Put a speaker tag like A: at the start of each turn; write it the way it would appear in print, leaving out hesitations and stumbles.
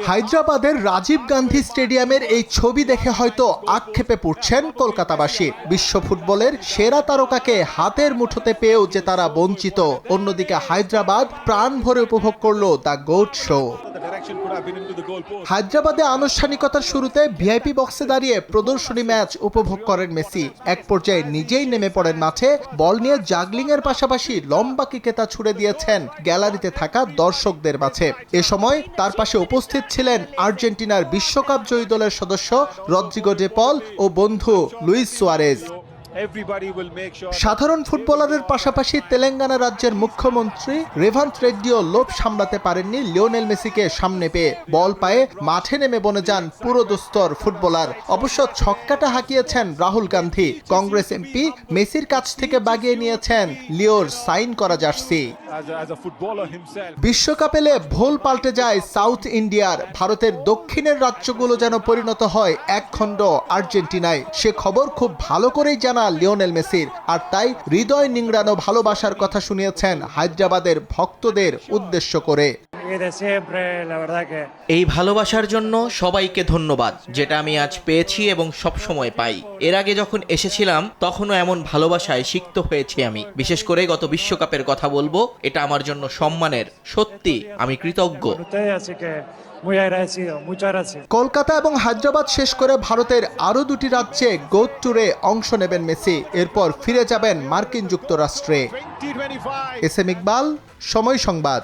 A: হায়দ্রাবাদের রাজীব গান্ধী স্টেডিয়ামের এই ছবি দেখে হয়তো আক্ষেপে পড়ছেন কলকাতাবাসী। বিশ্ব ফুটবলের সেরা তারকাকে হাতের মুঠোতে পেয়েও যে তারা বঞ্চিত। অন্যদিকে হায়দ্রাবাদ প্রাণ ভরে উপভোগ করলো দ্য গোট শো। হায়দ্রাবাদে আনুষ্ঠানিকতার শুরুতে ভিআইপি বক্সে দাঁড়িয়ে প্রদর্শনী ম্যাচ উপভোগ করেন মেসি। এক পর্যায়ে নিজেই নেমে পড়েন মাঠে। বল নিয়ে জাগলিং এর পাশাপাশি লম্বা কিকেটা ছুড়ে দিয়েছেন গ্যালারিতে থাকা দর্শকদের মাঝে। এ সময় তার পাশে উপস্থিত ছিলেন আর্জেন্টিনার বিশ্বকাপ জয়ী দলের সদস্য রদ্রিগো ডে পল ও বন্ধু লুইস সুয়ারেজ। সাধারণ ফুটবলারের পাশাপাশি তেলেঙ্গানা রাজ্যের মুখ্যমন্ত্রী রেভান্ত রেড্ডিও লোভ সামলাতে পারেননি লিওনেল মেসিকে সামনে পেয়ে। বল পায়ে মাঠে নেমে বনে যান পুরোদস্তর ফুটবলার। অবশ্য ছক্কাটা হাঁকিয়েছেন রাহুল গান্ধী। কংগ্রেস এমপি মেসির কাছ থেকে বাগিয়ে নিয়েছেন লিওর সাইন করা জার্সি। বিশ্বকাপ এলে ভোল পাল্টে যায় সাউথ ইন্ডিয়ার। ভারতের দক্ষিণের রাজ্যগুলো যেন পরিণত হয় একখণ্ড আর্জেন্টিনায়। সে খবর খুব ভালো করেই জানা লিওনেল মেসির, আর তাই হৃদয় নিংড়ানো ভালোবাসার কথা শুনিয়েছেন হায়দ্রাবাদের ভক্তদের উদ্দেশ্য করে।
B: এই ভালোবাসার জন্য সবাইকে ধন্যবাদ, যেটা আমি আজ পেয়েছি এবং সব সময় পাই। এর আগে যখন এসেছিলাম তখনও এমন ভালোবাসায় সিক্ত হয়েছি আমি। বিশেষ করে গত বিশ্বকাপের কথা বলবো, এটা আমার জন্য সম্মানের। সত্যি আমি কৃতজ্ঞ।
A: কলকাতা এবং হায়দ্রাবাদ শেষ করে ভারতের আরো দুটি রাজ্যে গোট ট্যুরে অংশ নেবেন মেসি। এরপর ফিরে যাবেন মার্কিন যুক্তরাষ্ট্রে। এস এম ইকবাল, সময় সংবাদ।